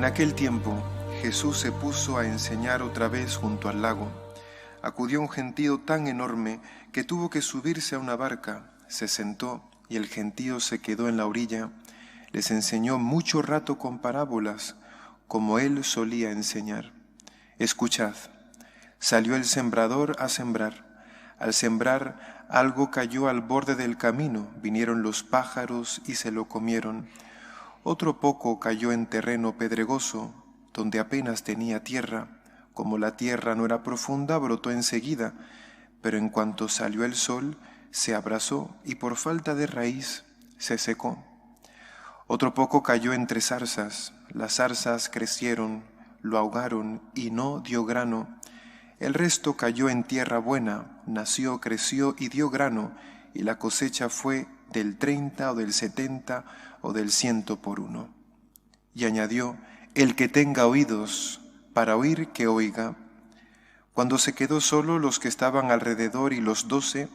En aquel tiempo Jesús se puso a enseñar otra vez junto al lago. Acudió un gentío tan enorme que tuvo que subirse a una barca. Se sentó y el gentío se quedó en la orilla. Les enseñó mucho rato con parábolas, como él solía enseñar. Escuchad, salió el sembrador a sembrar. Al sembrar, algo cayó al borde del camino, vinieron los pájaros y se lo comieron. Otro poco cayó en terreno pedregoso, donde apenas tenía tierra. Como la tierra no era profunda, brotó enseguida, pero en cuanto salió el sol, se abrasó y por falta de raíz se secó. Otro poco cayó entre zarzas, las zarzas crecieron, lo ahogaron y no dio grano. El resto cayó en tierra buena, nació, creció y dio grano, y la cosecha fue del 30 o del 70 o del 100 por uno. Y añadió, el que tenga oídos para oír, que oiga. Cuando se quedó solo, los que estaban alrededor y los 12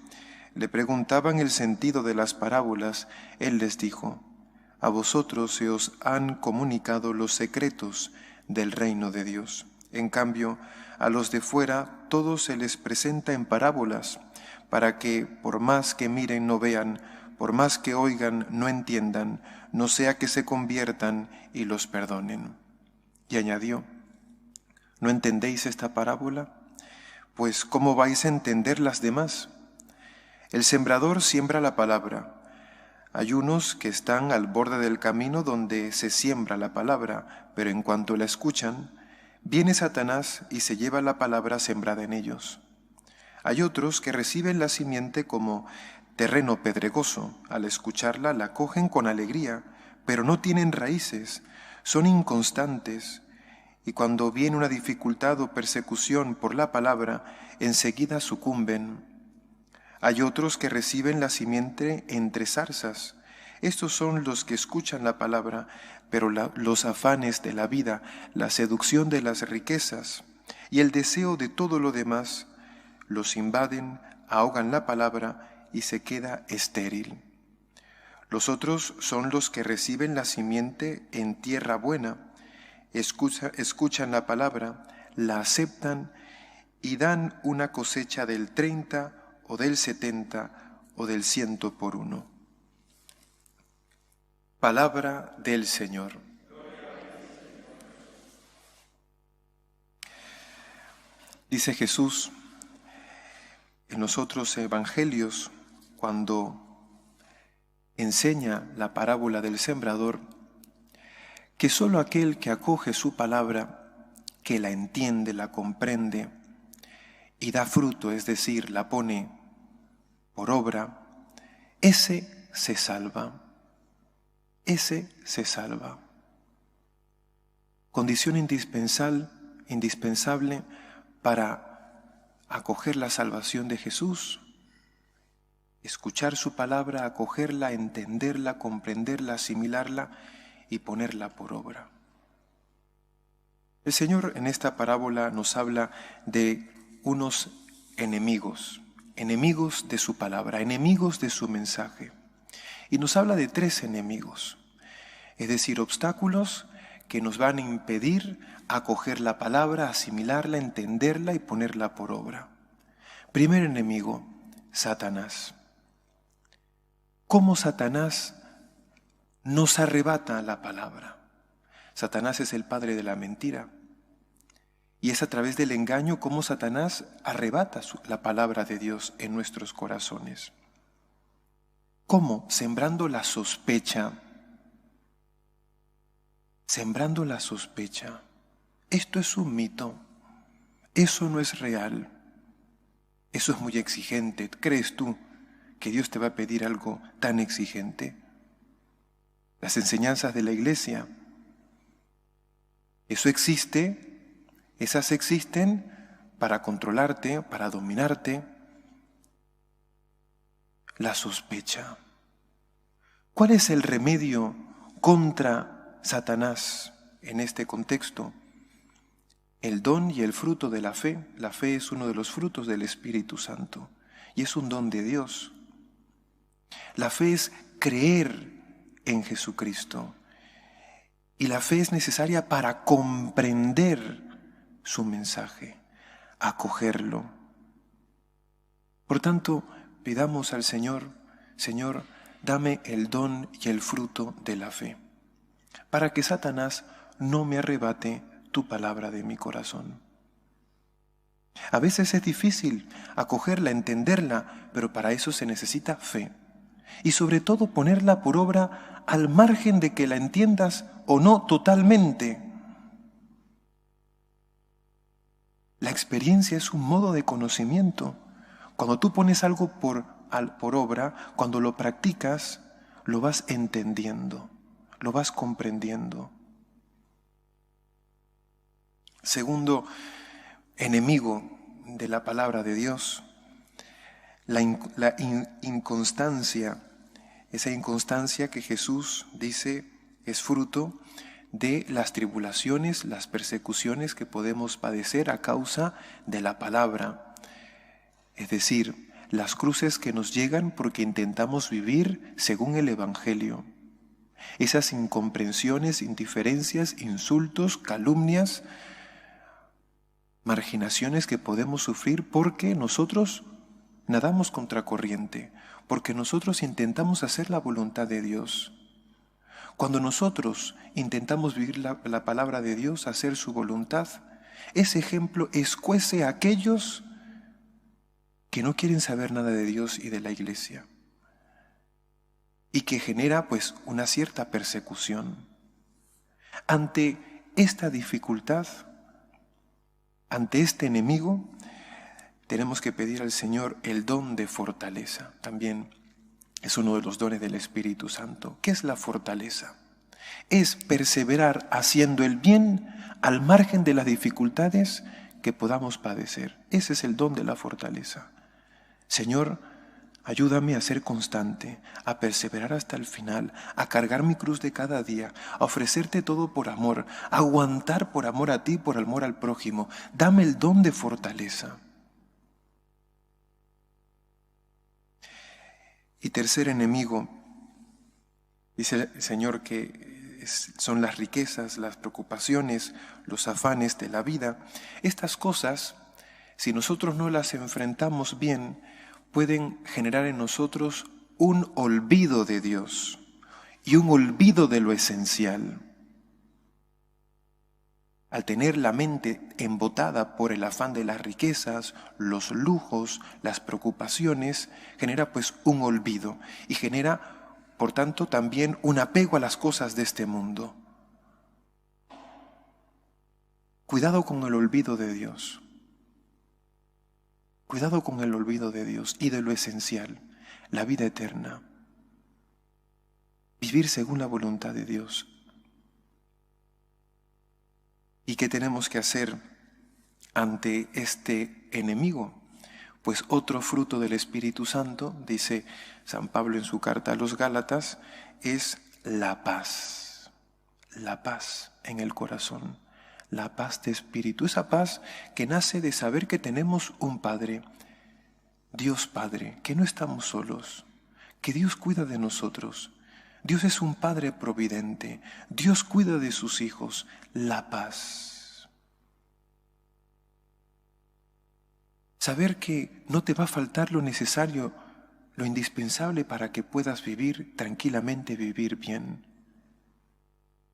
le preguntaban el sentido de las parábolas. Él les dijo, a vosotros se os han comunicado los secretos del reino de Dios. En cambio, a los de fuera todo se les presenta en parábolas, para que por más que miren no vean, por más que oigan no entiendan, no sea que se conviertan y los perdonen. Y añadió, ¿no entendéis esta parábola? Pues ¿cómo vais a entender las demás? El sembrador siembra la palabra. Hay unos que están al borde del camino donde se siembra la palabra, pero en cuanto la escuchan, viene Satanás y se lleva la palabra sembrada en ellos. Hay otros que reciben la simiente como terreno pedregoso. Al escucharla la cogen con alegría, pero no tienen raíces, son inconstantes, y cuando viene una dificultad o persecución por la palabra, enseguida sucumben. Hay otros que reciben la simiente entre zarzas. Estos son los que escuchan la palabra, pero los afanes de la vida, la seducción de las riquezas y el deseo de todo lo demás los invaden, ahogan la palabra y se queda estéril. Los otros son los que reciben la simiente en tierra buena, escuchan la palabra, la aceptan y dan una cosecha del 30 o del 70 o del 100 por uno. Palabra del Señor. Dice Jesús en los otros evangelios, cuando enseña la parábola del sembrador, que solo aquel que acoge su palabra, que la entiende, la comprende y da fruto, es decir, la pone por obra, ese se salva. Ese se salva. Condición indispensable para acoger la salvación de Jesús, escuchar su palabra, acogerla, entenderla, comprenderla, asimilarla y ponerla por obra. El Señor en esta parábola nos habla de unos enemigos de su palabra, enemigos de su mensaje. Y nos habla de 3 enemigos, es decir, obstáculos que nos van a impedir acoger la palabra, asimilarla, entenderla y ponerla por obra. Primer enemigo, Satanás. ¿Cómo Satanás nos arrebata la palabra? Satanás es el padre de la mentira. Y es a través del engaño cómo Satanás arrebata la palabra de Dios en nuestros corazones. ¿Cómo? Sembrando la sospecha. Sembrando la sospecha. Esto es un mito. Eso no es real. Eso es muy exigente. ¿Crees tú que Dios te va a pedir algo tan exigente? Las enseñanzas de la Iglesia. Eso existe, esas existen para controlarte, para dominarte. La sospecha. ¿Cuál es el remedio contra Satanás en este contexto? El don y el fruto de la fe. La fe es uno de los frutos del Espíritu Santo y es un don de Dios. La fe es creer en Jesucristo. Y la fe es necesaria para comprender su mensaje, acogerlo. Por tanto, pidamos al Señor, Señor, dame el don y el fruto de la fe, para que Satanás no me arrebate tu palabra de mi corazón. A veces es difícil acogerla, entenderla, pero para eso se necesita fe. Y sobre todo ponerla por obra al margen de que la entiendas o no totalmente. La experiencia es un modo de conocimiento. Cuando tú pones algo por obra, cuando lo practicas, lo vas entendiendo, lo vas comprendiendo. Segundo enemigo de la palabra de Dios, la inconstancia. Esa inconstancia que Jesús dice es fruto de las tribulaciones, las persecuciones que podemos padecer a causa de la palabra. Es decir, las cruces que nos llegan porque intentamos vivir según el Evangelio. Esas incomprensiones, indiferencias, insultos, calumnias, marginaciones que podemos sufrir porque nosotros nadamos contracorriente, porque nosotros intentamos hacer la voluntad de Dios. Cuando nosotros intentamos vivir la palabra de Dios, hacer su voluntad, ese ejemplo escuece a aquellos que no quieren saber nada de Dios y de la Iglesia, y que genera pues una cierta persecución. Ante esta dificultad, ante este enemigo, tenemos que pedir al Señor el don de fortaleza. También es uno de los dones del Espíritu Santo. ¿Qué es la fortaleza? Es perseverar haciendo el bien al margen de las dificultades que podamos padecer. Ese es el don de la fortaleza. Señor, ayúdame a ser constante, a perseverar hasta el final, a cargar mi cruz de cada día, a ofrecerte todo por amor, a aguantar por amor a ti, por amor al prójimo. Dame el don de fortaleza. Y tercer enemigo, dice el Señor que son las riquezas, las preocupaciones, los afanes de la vida. Estas cosas, si nosotros no las enfrentamos bien, pueden generar en nosotros un olvido de Dios y un olvido de lo esencial. Al tener la mente embotada por el afán de las riquezas, los lujos, las preocupaciones, genera pues un olvido y genera, por tanto, también un apego a las cosas de este mundo. Cuidado con el olvido de Dios. Cuidado con el olvido de Dios y de lo esencial, la vida eterna. Vivir según la voluntad de Dios. ¿Y qué tenemos que hacer ante este enemigo? Pues otro fruto del Espíritu Santo, dice San Pablo en su carta a los Gálatas, es la paz. La paz en el corazón, la paz de espíritu, esa paz que nace de saber que tenemos un Padre, Dios Padre, que no estamos solos, que Dios cuida de nosotros. Dios es un Padre providente, Dios cuida de sus hijos, la paz. Saber que no te va a faltar lo necesario, lo indispensable para que puedas vivir tranquilamente, vivir bien.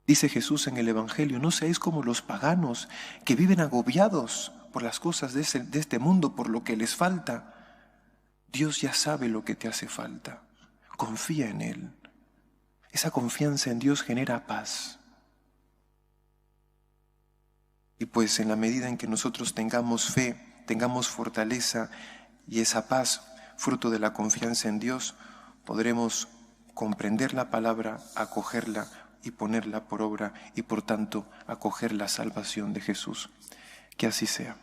Dice Jesús en el Evangelio, no seáis como los paganos que viven agobiados por las cosas de este mundo, por lo que les falta. Dios ya sabe lo que te hace falta. Confía en Él. Esa confianza en Dios genera paz. Y pues en la medida en que nosotros tengamos fe, tengamos fortaleza y esa paz, fruto de la confianza en Dios, podremos comprender la palabra, acogerla y ponerla por obra y por tanto acoger la salvación de Jesús. Que así sea.